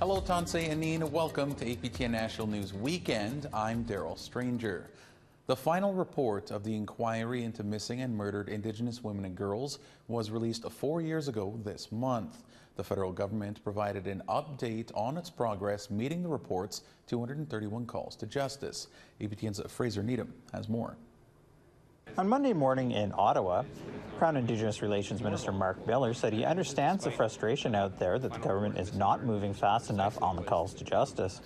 Hello, Tansei and Nina. Welcome to APTN National News Weekend. I'm Daryl Stranger. The final report of the inquiry into missing and murdered Indigenous women and girls was released 4 years ago this month. The federal government provided an update on its progress meeting the report's 231 calls to justice. APTN's Fraser Needham has more. On Monday morning in Ottawa, Crown Indigenous Relations Minister Mark Miller said he understands the frustration out there that the government is not moving fast enough on the calls to justice.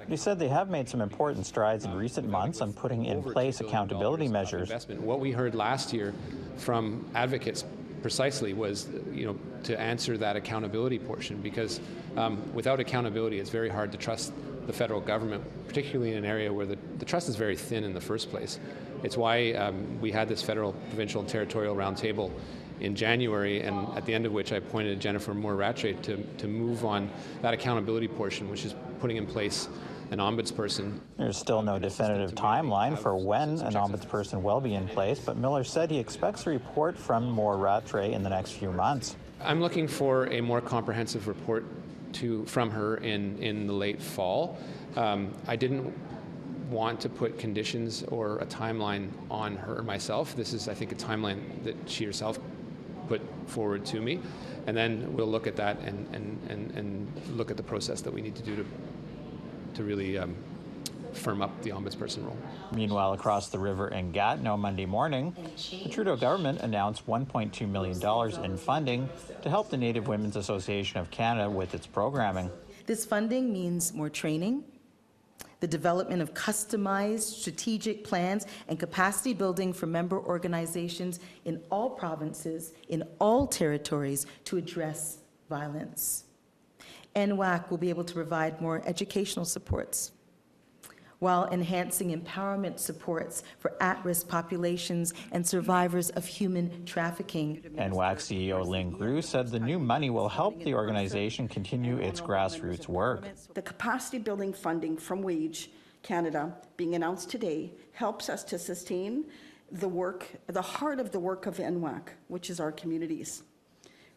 He said they have made some important strides in recent months on putting in place accountability measures. What we heard last year from advocates precisely was, to answer that accountability portion, because without accountability, it's very hard to trust the federal government, particularly in an area where the trust is very thin in the first place. It's why we had this federal, provincial, and territorial roundtable in January, and at the end of which I appointed Jennifer Moore-Rattray to move on that accountability portion, which is putting in place an ombudsperson. There's still no definitive timeline for when an ombudsperson will be in place, but Miller said he expects a report from Moore-Rattray in the next few months. I'm looking for a more comprehensive report from her in the late fall. I didn't want to put conditions or a timeline on her myself. This is, I think, a timeline that she herself put forward to me, and then we'll look at that and look at the process that we need to do to really firm up the ombudsperson role. Meanwhile, across the river in Gatineau Monday morning, the Trudeau government announced $1.2 million in funding to help the Native Women's Association of Canada with its programming. This funding means more training, the development of customized strategic plans, and capacity building for member organizations in all provinces, in all territories, to address violence. NWAC will be able to provide more educational supports while enhancing empowerment supports for at-risk populations and survivors of human trafficking. NWAC CEO Lynn Grew said the new money will help the organization continue its grassroots work. The capacity building funding from WAGE Canada being announced today helps us to sustain the work, the heart of the work of NWAC, which is our communities.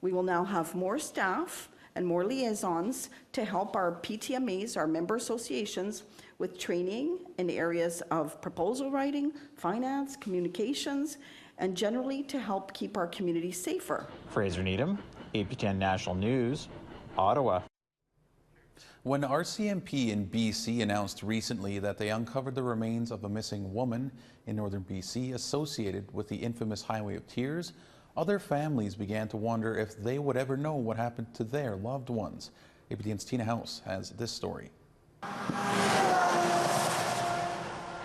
We will now have more staff and more liaisons to help our PTMAs, our member associations, with training in areas of proposal writing, finance, communications, and generally to help keep our communities safer. Fraser Needham, APTN National News, Ottawa. When RCMP in BC announced recently that they uncovered the remains of a missing woman in northern BC associated with the infamous Highway of Tears, other families began to wonder if they would ever know what happened to their loved ones. APTN's Tina House has this story.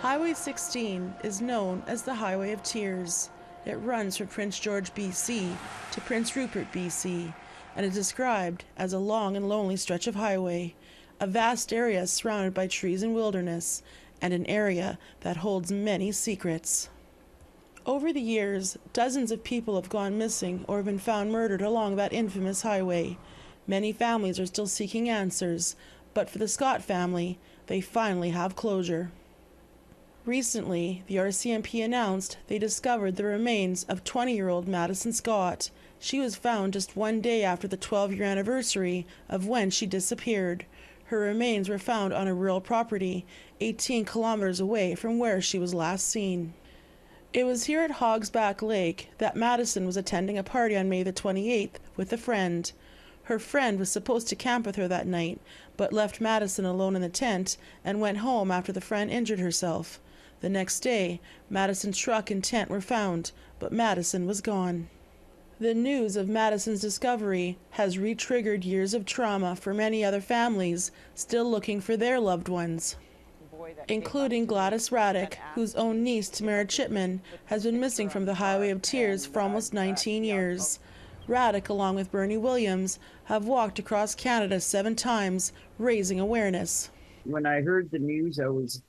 Highway 16 is known as the Highway of Tears. It runs from Prince George, BC to Prince Rupert, BC, and is described as a long and lonely stretch of highway, a vast area surrounded by trees and wilderness, and an area that holds many secrets. Over the years, dozens of people have gone missing or been found murdered along that infamous highway. Many families are still seeking answers, but for the Scott family, they finally have closure. Recently, the RCMP announced they discovered the remains of 20-year-old Madison Scott. She was found just one day after the 12-year anniversary of when she disappeared. Her remains were found on a rural property, 18 kilometers away from where she was last seen. It was here at Hogsback Lake that Madison was attending a party on May the 28th with a friend. Her friend was supposed to camp with her that night, but left Madison alone in the tent and went home after the friend injured herself. The next day, Madison's truck and tent were found, but Madison was gone. The news of Madison's discovery has re-triggered years of trauma for many other families still looking for their loved ones, including Gladys Raddick, whose own niece, Tamara Chipman, has been missing from the Highway of Tears for almost 19 years. Raddick, along with Bernie Williams, have walked across Canada 7 times, raising awareness. When I heard the news, I was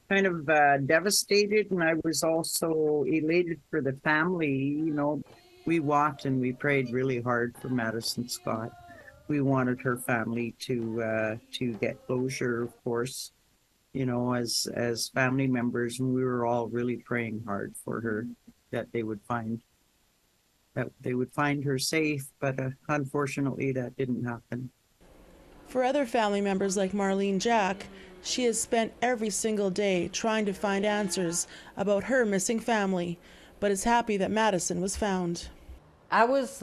kind of devastated, and I was also elated for the family. You know, we walked and we prayed really hard for Madison Scott. We wanted her family to get closure, of course, you know, as family members, and we were all really praying hard for her, that they would find her safe, but unfortunately that didn't happen. For other family members like Marlene Jack, she has spent every single day trying to find answers about her missing family, but is happy that Madison was found. I was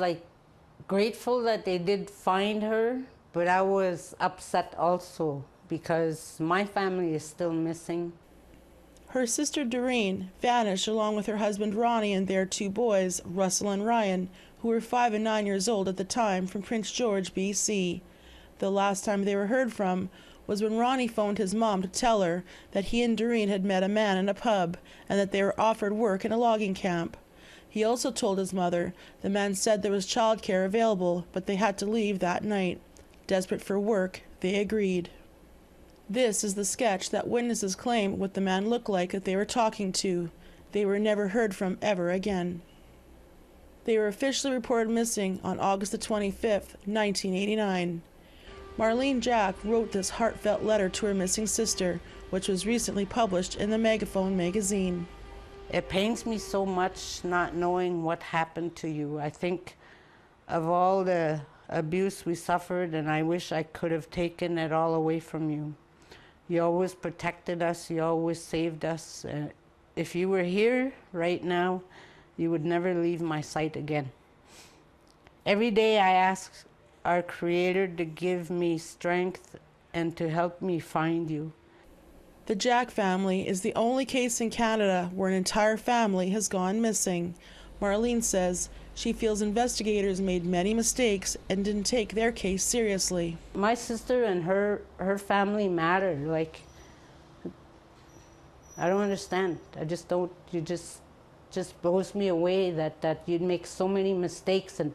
grateful that they did find her, but I was upset also because my family is still missing. Her sister Doreen vanished along with her husband Ronnie and their 2 boys, Russell and Ryan, who were 5 and 9 years old at the time, from Prince George, BC. The last time they were heard from was when Ronnie phoned his mom to tell her that he and Doreen had met a man in a pub and that they were offered work in a logging camp. He also told his mother the man said there was childcare available, but they had to leave that night. Desperate for work, they agreed. This is the sketch that witnesses claim what the man looked like that they were talking to. They were never heard from ever again. They were officially reported missing on August the 25th, 1989. Marlene Jack wrote this heartfelt letter to her missing sister, which was recently published in the Megaphone magazine. It pains me so much not knowing what happened to you. I think of all the abuse we suffered, and I wish I could have taken it all away from you. You always protected us, you always saved us. If you were here right now, you would never leave my sight again. Every day I ask our Creator to give me strength and to help me find you. The Jack family is the only case in Canada where an entire family has gone missing. Marlene says she feels investigators made many mistakes and didn't take their case seriously. My sister and her family matter. I don't understand. I just don't. You just blows me away that you'd make so many mistakes and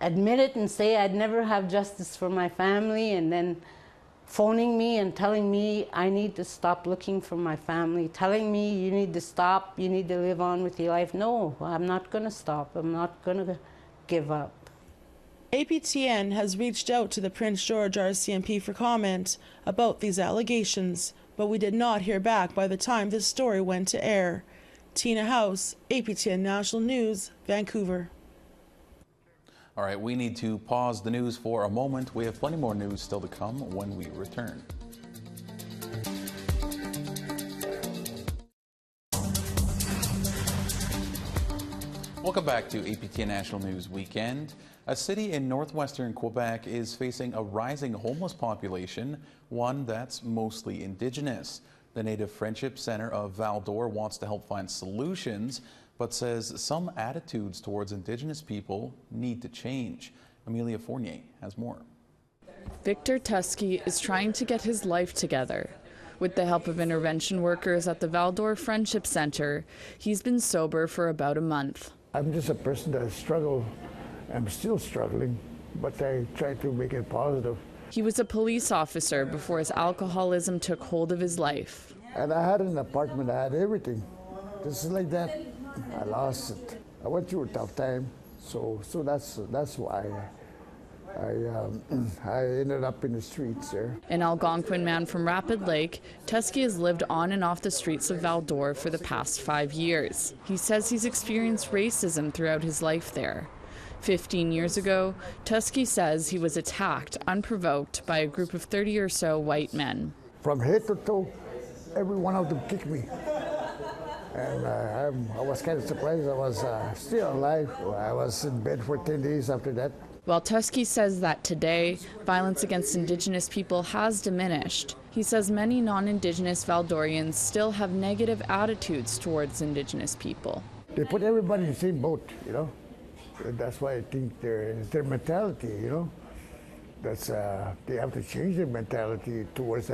admit it and say I'd never have justice for my family, and then phoning me and telling me I need to stop looking for my family, telling me you need to stop, you need to live on with your life. No, I'm not going to stop. I'm not going to give up. APTN has reached out to the Prince George RCMP for comment about these allegations, but we did not hear back by the time this story went to air. Tina House, APTN National News, Vancouver. All right, we need to pause the news for a moment. We have plenty more news still to come when we return. Welcome back to APTN National News Weekend. A city in northwestern Quebec is facing a rising homeless population, one that's mostly Indigenous. The Native Friendship Center of Val-d'Or wants to help find solutions, but says some attitudes towards Indigenous people need to change. Amelia Fournier has more. Victor Tusky is trying to get his life together. With the help of intervention workers at the Val-d'Or Friendship Center, he's been sober for about a month. I'm just a person that struggled. I'm still struggling, but I try to make it positive. He was a police officer before his alcoholism took hold of his life. And I had an apartment, I had everything. Just like that, I lost it. I went through a tough time, so that's why I ended up in the streets there. An Algonquin man from Rapid Lake, Tusky has lived on and off the streets of Val-d'Or for the past 5 years. He says he's experienced racism throughout his life there. 15 years ago, Tusky says he was attacked unprovoked by a group of 30 or so white men. From head to toe, every one of them kicked me. And I was kind of surprised I was still alive. I was in bed for 10 days after that. While Tusky says that today, violence against Indigenous people has diminished, he says many non-Indigenous Val-d'Orians still have negative attitudes towards Indigenous people. They put everybody in the same boat, you know. That's why I think their mentality, you know. That's they have to change their mentality towards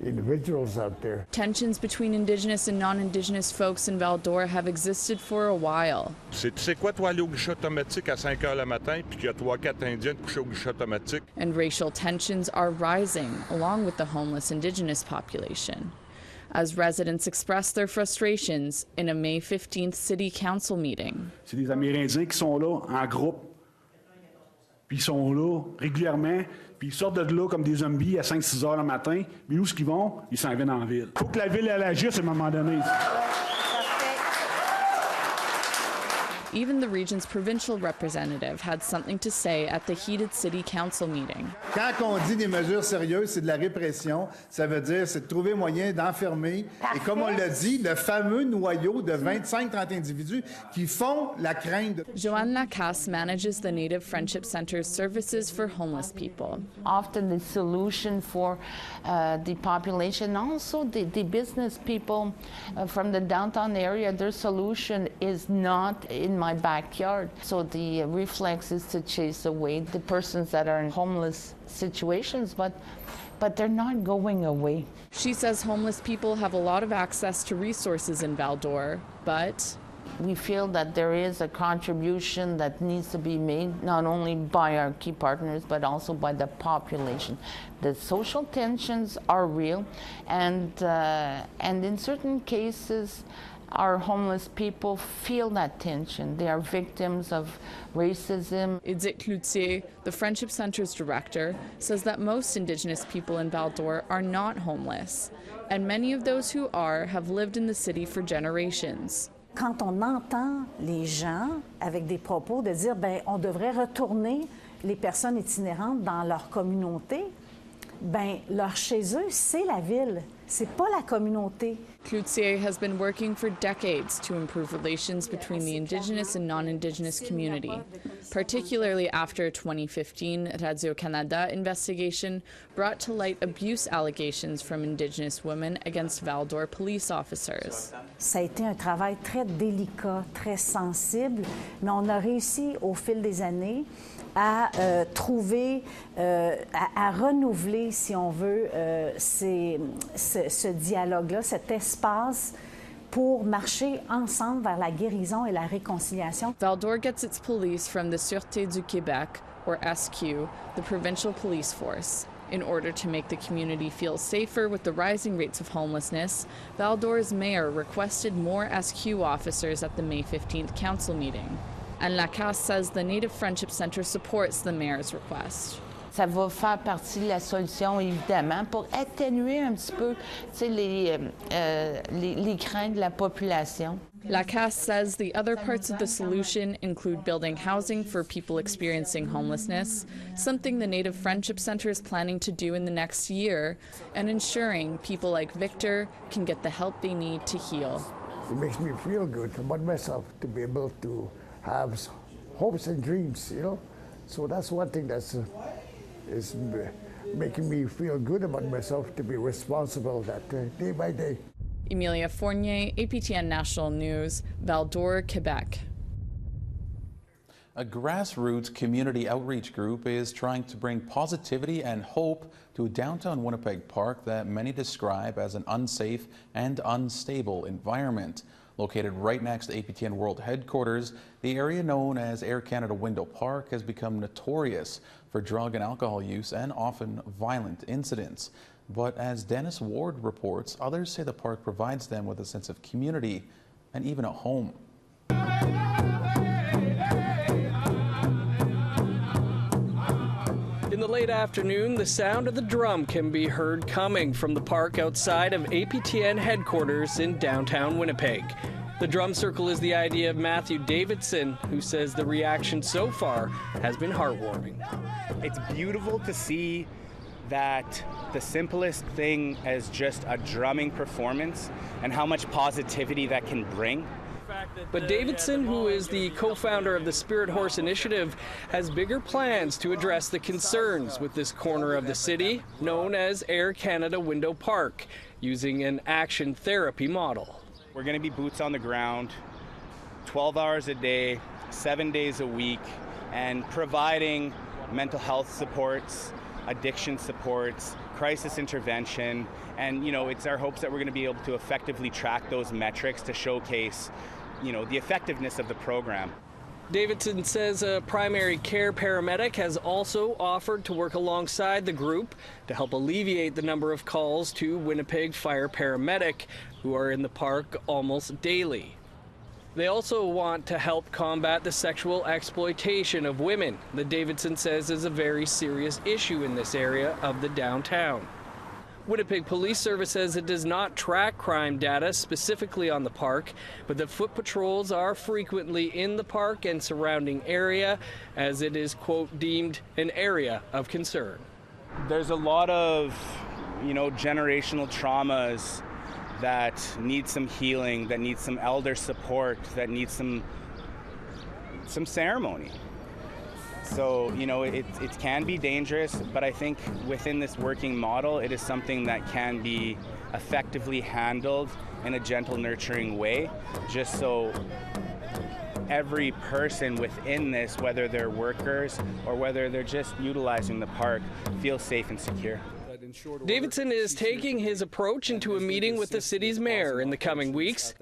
individuals out there. Tensions between Indigenous and non-Indigenous folks in Val-d'Or have existed for a while. C'est quoi toi aller au guichet automatique à 5 heures le matin puis qu'il y a 3-4 Indiens couchés au guichet automatique? And racial tensions are rising along with the homeless Indigenous population, as residents express their frustrations in a May 15th City Council meeting. C'est des Amérindiens qui sont là en groupe, puis ils sont là régulièrement, puis ils sortent de là comme des zombies à 5-6 heures le matin, mais où est-ce qu'ils vont? Ils s'en viennent en ville. Il faut que la ville elle agisse à un moment donné. Even the region's provincial representative had something to say at the heated city council meeting. Quand on dit des mesures sérieuses, c'est de la répression. Ça veut dire c'est de trouver moyen d'enfermer. Et comme on l'a dit, le fameux noyau de 25-30 individus qui font la crainte. Joanne Lacasse manages the Native Friendship Center's services for homeless people. Often the solution for the population, also the business people from the downtown area, their solution is not in my backyard. So the reflex is to chase away the persons that are in homeless situations, but they're not going away. She says homeless people have a lot of access to resources in Val-d'Or, but we feel that there is a contribution that needs to be made not only by our key partners but also by the population. The social tensions are real, and in certain cases our homeless people feel that tension. They are victims of racism. Edith Cloutier, the Friendship Center's director, says that most Indigenous people in Val-d'Or are not homeless, and many of those who are have lived in the city for generations. Quand on entend les gens avec des propos de dire ben on devrait retourner les personnes itinérantes dans leur communauté, ben leur chez eux c'est la ville, c'est pas la communauté. Cloutier has been working for decades to improve relations between the Indigenous and non-Indigenous community, particularly after a 2015 Radio-Canada investigation brought to light abuse allegations from Indigenous women against Val-d'Or police officers. Ça a été un travail très délicat, très sensible, mais on a réussi au fil des années à trouver, à renouveler, si on veut, ce dialogue-là, cet espace pour marcher ensemble vers la guérison et la réconciliation. Val-d'Or gets its police from the Sûreté du Québec, or SQ, the provincial police force. In order to make the community feel safer with the rising rates of homelessness, Val-d'Or's mayor requested more SQ officers at the May 15th council meeting. And Lacasse says the Native Friendship Center supports the mayor's request. Ça va faire partie de la solution, évidemment, pour atténuer un petit peu les craintes de la population. Lacasse says the other parts of the solution include building housing for people experiencing homelessness, something the Native Friendship Center is planning to do in the next year, and ensuring people like Victor can get the help they need to heal. It makes me feel good about myself to be able to have hopes and dreams, you know. So that's one thing that's is making me feel good about myself, to be responsible that day by day. Emilia Fournier, APTN National News, Val-d'Or, Quebec. A grassroots community outreach group is trying to bring positivity and hope to a downtown Winnipeg park that many describe as an unsafe and unstable environment. Located right next to APTN World Headquarters, the area known as Air Canada Window Park has become notorious for drug and alcohol use and often violent incidents. But as Dennis Ward reports, others say the park provides them with a sense of community and even a home. In the late afternoon, the sound of the drum can be heard coming from the park outside of APTN headquarters in downtown Winnipeg. The drum circle is the idea of Matthew Davidson, who says the reaction so far has been heartwarming. It's beautiful to see that the simplest thing as just a drumming performance and how much positivity that can bring. But Davidson, who is the co-founder of the Spirit Horse Initiative, has bigger plans to address the concerns with this corner of the city, known as Air Canada Window Park, using an action therapy model. We're going to be boots on the ground, 12 hours a day, 7 days a week, and providing mental health supports, addiction supports, crisis intervention, and it's our hopes that we're going to be able to effectively track those metrics to showcase the effectiveness of the program. Davidson says a primary care paramedic has also offered to work alongside the group to help alleviate the number of calls to Winnipeg Fire Paramedic, who are in the park almost daily. They also want to help combat the sexual exploitation of women that Davidson says is a very serious issue in this area of the downtown. Winnipeg Police Service says it does not track crime data specifically on the park, but the foot patrols are frequently in the park and surrounding area as it is, quote, deemed an area of concern. There's a lot of, generational traumas that need some healing, that need some elder support, that need some ceremony. So, it can be dangerous, but I think within this working model, it is something that can be effectively handled in a gentle, nurturing way, just so every person within this, whether they're workers or whether they're just utilizing the park, feels safe and secure. Davidson is taking his approach into a meeting with the city's mayor in the coming weeks.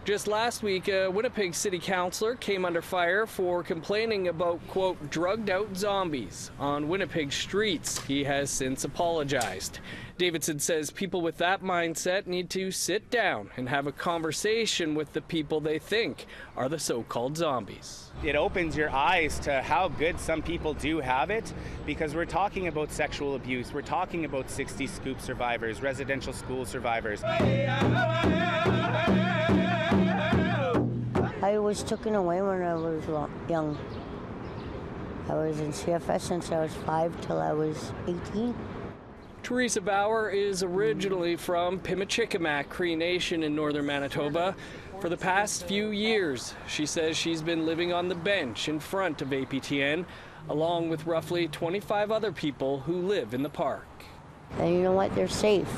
Just last week, a Winnipeg City Councillor came under fire for complaining about, quote, drugged out zombies on Winnipeg streets. He has since apologized. Davidson says people with that mindset need to sit down and have a conversation with the people they think are the so-called zombies. It opens your eyes to how good some people do have it, because we're talking about sexual abuse, we're talking about 60 scoop survivors, residential school survivors. I was taken away when I was young. I was in CFS since I was 5 till I was 18. Teresa Bauer is originally from Pimachikamak Cree Nation in northern Manitoba. For the past few years, she says she's been living on the bench in front of APTN, along with roughly 25 other people who live in the park. And you know what? They're safe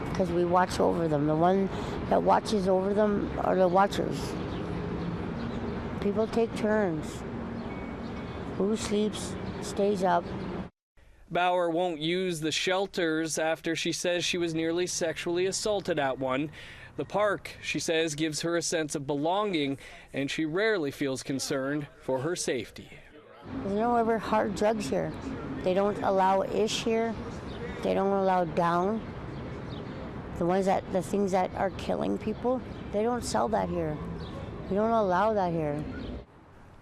because we watch over them. The one that watches over them are the watchers. People take turns. Who sleeps, stays up. Bauer won't use the shelters after she says she was nearly sexually assaulted at one. The park, she says, gives her a sense of belonging, and she rarely feels concerned for her safety. There's no ever hard drugs here. They don't allow ish here. They don't allow down. The things that are killing people, they don't sell that here. We don't allow that here.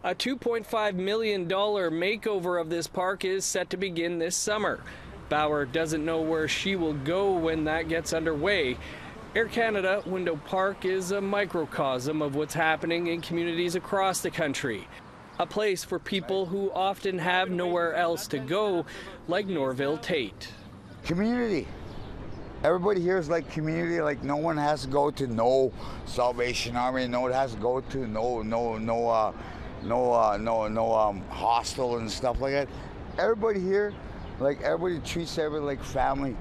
A $2.5 million makeover of this park is set to begin this summer. Bauer doesn't know where she will go when that gets underway. Air Canada Window Park is a microcosm of what's happening in communities across the country. A place for people who often have nowhere else to go, like Norville Tate. Community. Everybody here is like community, like no one has to go to no Salvation Army, no one has to go to no hostel and stuff like that. Everybody here, everybody treats everybody like family.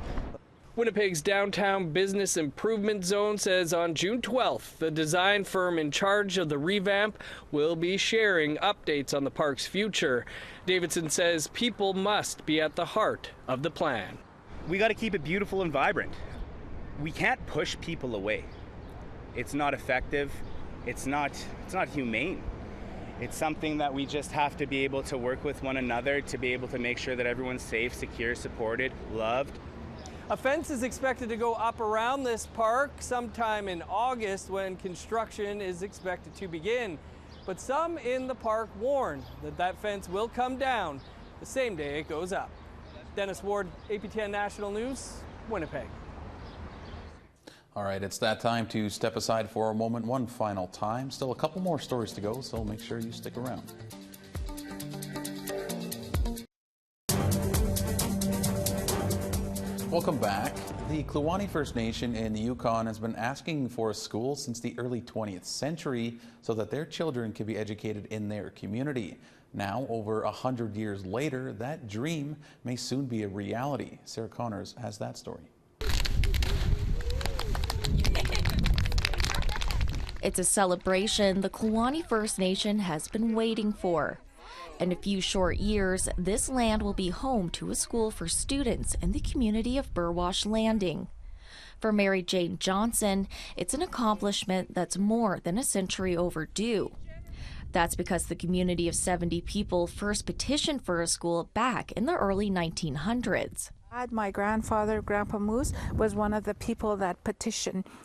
Winnipeg's Downtown Business Improvement Zone says on June 12th, the design firm in charge of the revamp will be sharing updates on the park's future. Davidson says people must be at the heart of the plan. We got to keep it beautiful and vibrant. We can't push people away. It's not effective. It's not humane. It's something that we just have to be able to work with one another to be able to make sure that everyone's safe, secure, supported, loved. A fence is expected to go up around this park sometime in August when construction is expected to begin. But some in the park warn that fence will come down the same day it goes up. Dennis Ward, APTN National News, Winnipeg. All right, it's that time to step aside for a moment one final time. Still a couple more stories to go, so make sure you stick around. Welcome back. The Kluwani First Nation in the Yukon has been asking for a school since the early 20th century so that their children can be educated in their community. Now, over 100 years later, that dream may soon be a reality. Sarah Connors has that story. It's a celebration the Kluwani First Nation has been waiting for. In a few short years, this land will be home to a school for students in the community of Burwash Landing. For Mary Jane Johnson, it's an accomplishment that's more than a century overdue. That's because the community of 70 people first petitioned for a school back in the early 1900s. My grandfather, Grandpa Moose, was one of the people that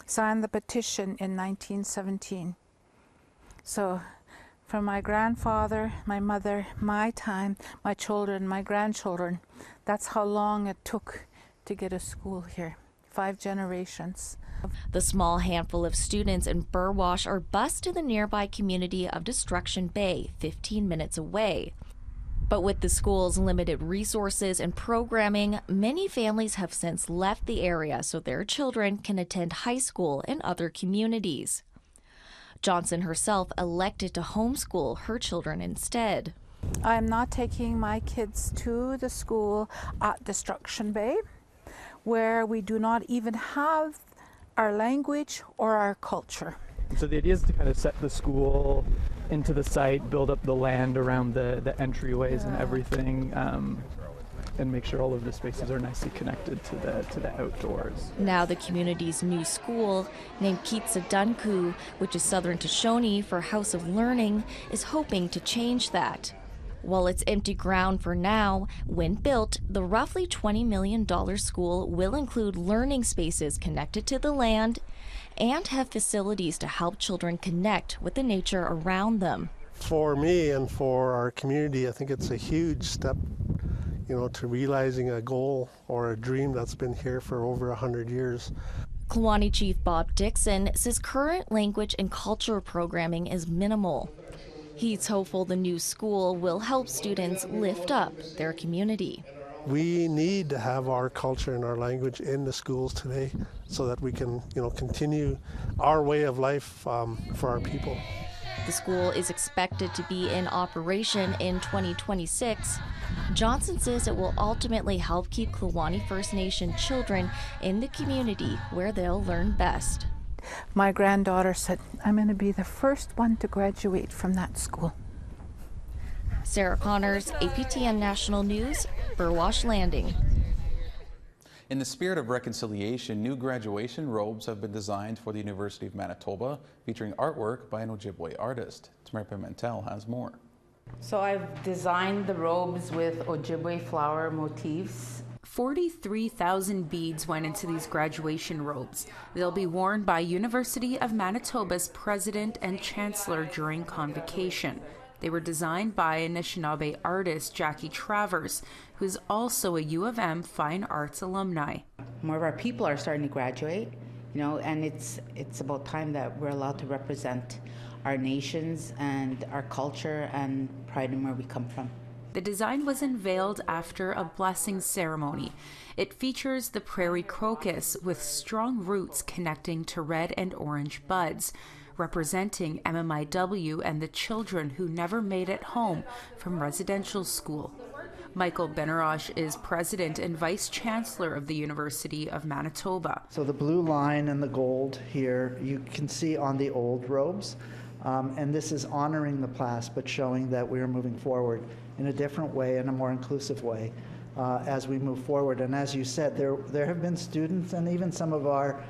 signed the petition in 1917. So from my grandfather, my mother, my time, my children, my grandchildren, that's how long it took to get a school here. 5 generations. The small handful of students in Burwash are bused to the nearby community of Destruction Bay, 15 minutes away. But with the school's limited resources and programming, many families have since left the area so their children can attend high school in other communities. Johnson herself elected to homeschool her children instead. I'm not taking my kids to the school at Destruction Bay, where we do not even have our language or our culture. So the idea is to kind of set the school into the site, build up the land around the entryways and everything, and make sure all of the spaces are nicely connected to the outdoors. Now the community's new school, named Kitsadunku, which is Southern Shoshone for House of Learning, is hoping to change that. While it's empty ground for now, when built, the roughly $20 million school will include learning spaces connected to the land and have facilities to help children connect with the nature around them. For me and for our community, I think it's a huge step, to realizing a goal or a dream that's been here for over 100 years. Kluane Chief Bob Dixon says current language and culture programming is minimal. He's hopeful the new school will help students lift up their community. We need to have our culture and our language in the schools today so that we can, continue our way of life for our people. The school is expected to be in operation in 2026. Johnson says it will ultimately help keep Kluane First Nation children in the community where they'll learn best. My granddaughter said, I'm going to be the first one to graduate from that school. Sarah Connors, APTN National News, Burwash Landing. In the spirit of reconciliation, new graduation robes have been designed for the University of Manitoba, featuring artwork by an Ojibwe artist. Tamara Pimentel has more. So I've designed the robes with Ojibwe flower motifs. 43,000 beads went into these graduation robes. They'll be worn by University of Manitoba's president and chancellor during convocation. They were designed by Anishinaabe artist Jackie Travers, who's also a U of M Fine Arts alumni. More of our people are starting to graduate, and it's about time that we're allowed to represent our nations and our culture and pride in where we come from. The design was unveiled after a blessing ceremony. It features the prairie crocus with strong roots connecting to red and orange buds, representing MMIWG and the children who never made it home from residential school. Michael Benarosh is president and vice chancellor of the University of Manitoba. So the blue line and the gold here you can see on the old robes, and this is honoring the past but showing that we are moving forward in a different way, in a more inclusive way as we move forward. And as you said, there have been students and even some of our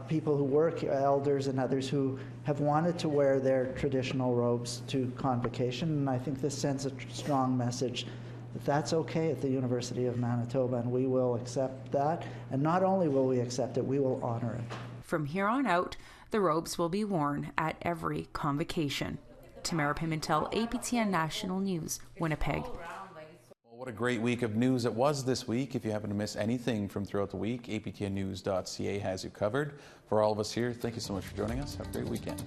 people who work, elders and others, who have wanted to wear their traditional robes to convocation, and I think this sends a strong message that that's okay at the University of Manitoba, and we will accept that. And not only will we accept it, we will honor it. From here on out, the robes will be worn at every convocation. Tamara Pimentel, APTN National News, Winnipeg. Well, what a great week of news it was this week. If you happen to miss anything from throughout the week, aptnnews.ca has you covered. For all of us here, thank you so much for joining us. Have a great weekend.